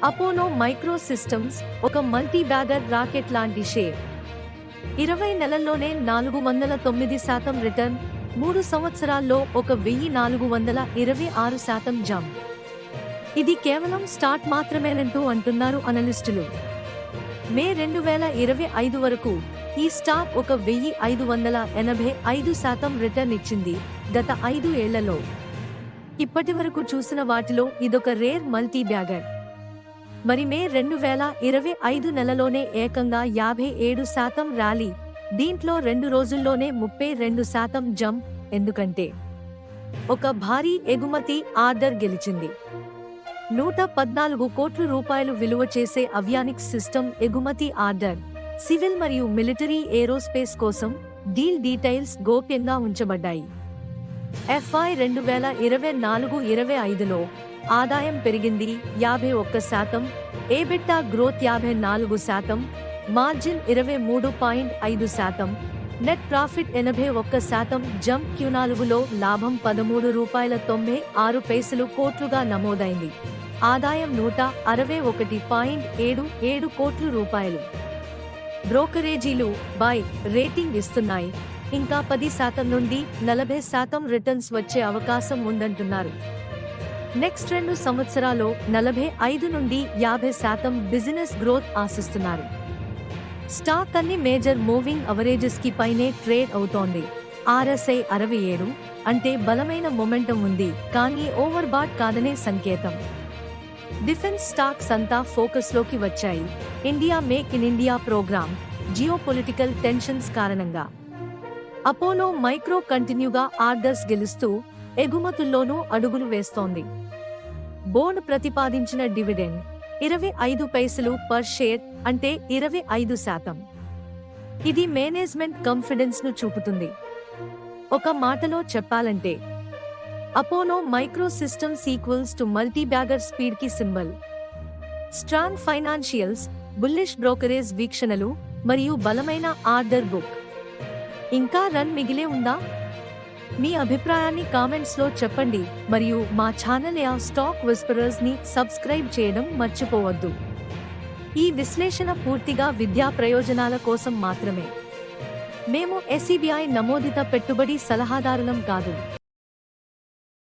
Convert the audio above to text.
Apollo micro systems ఒక multi bagger rocket లాంటి share. 20 నెలల్లోనే 409% రిటర్న్, 3 సంవత్సరాల్లో 1426% జంప్. ఇది కేవలం స్టార్ట్ మాత్రమేనంటూ అంటున్నారు అనలిస్టులు. మే 2025 వరకు ఈ స్టాక్ 1585% రిటర్న్ ఇచ్చింది గత 5 ఏళ్లలో. ఇప్పటి వరకు చూసిన వాటిలో ఇదొక రేర్ మల్టీ బ్యాగర్. మరి మే 2025 నెలలోనే ఏకంగా 57% ర్యాలీ, దీంట్లో 2 రోజుల్లోనే 32% జంప్. ఎందుకంటే ఒక భారీ ఎగుమతి ఆర్డర్ గెలిచింది. 114 కోట్ల రూపాయలు విలువ చేసే అవియానిక్స్ సిస్టమ్ ఎగుమతి ఆర్డర్. సివిల్ మరియు మిలిటరీ ఏరోస్పేస్ కోసం డీల్ డీటెయిల్స్ గోప్యంగా ఉంచబడ్డాయి. FY 2024-25లో ఆదాయం పెరిగింది 51%, EBITDA growth 54%, margin 23.5%, net profit 81% jump. Q4లో లాభం ₹13.96 కోట్లుగా నమోదైంది. ఆదాయం ₹161.77 కోట్లు. బ్రోకరేజీలు బై రేటింగ్ ఇస్తున్నాయి. ఇంకా 10% నుండి 40% రిటర్న్స్ వచ్చే అవకాశం ఉందంటున్నారు. నెక్స్ట్ 2 సంవత్సరాల్లో 45 నుండి 50% బిజినెస్ గ్రోత్ ఆశిస్తున్నారు. స్టాక్ అన్ని మేజర్ మూవింగ్ అవరేజెస్ కి పైనే ట్రేడ్ అవుతోంది. RSI 67 అంటే బలమైన మొమెంటం ఉంది, కానీ ఓవర్ బాట్ కాదనే సంకేతం. డిఫెన్స్ స్టాక్స్ అంతా ఫోకస్ లోకి వచ్చాయి. India make in India programme, geopolitical tensions కారణంగా. అపోలో మైక్రో కంటిన్యూగా ఆర్డర్స్ గెలుస్తూ ఎగుమతుల్లోనూ అడుగులు వేస్తోంది. బోర్డ్ ప్రతిపాదించిన డివిడెండ్ 25 పైసలు పర్ షేర్, అంటే 25%. ఇది మేనేజ్మెంట్ కాన్ఫిడెన్స్ ను చూపుతుంది. ఒక మాటలో చెప్పాలంటే Apollo micro systems equals to multi bagger speed కి symbol. Strong financials, bullish brokerage వీక్షణలు మరియు బలమైన ఆర్డర్ బుక్. ఇంకా రన్ మిగిలే ఉందా? మీ అభిప్రాయాన్ని కామెంట్స్ లో చెప్పండి మరియు మా ఛానల్ స్టాక్ విస్పరర్స్ ని సబ్స్క్రైబ్ చేయడం మర్చిపోవద్దు. ఈ విశ్లేషణ పూర్తిగా విద్యా ప్రయోజనాల కోసం మాత్రమే. మేము SEBI నమోదిత పెట్టుబడి సలహాదారులం కాదు.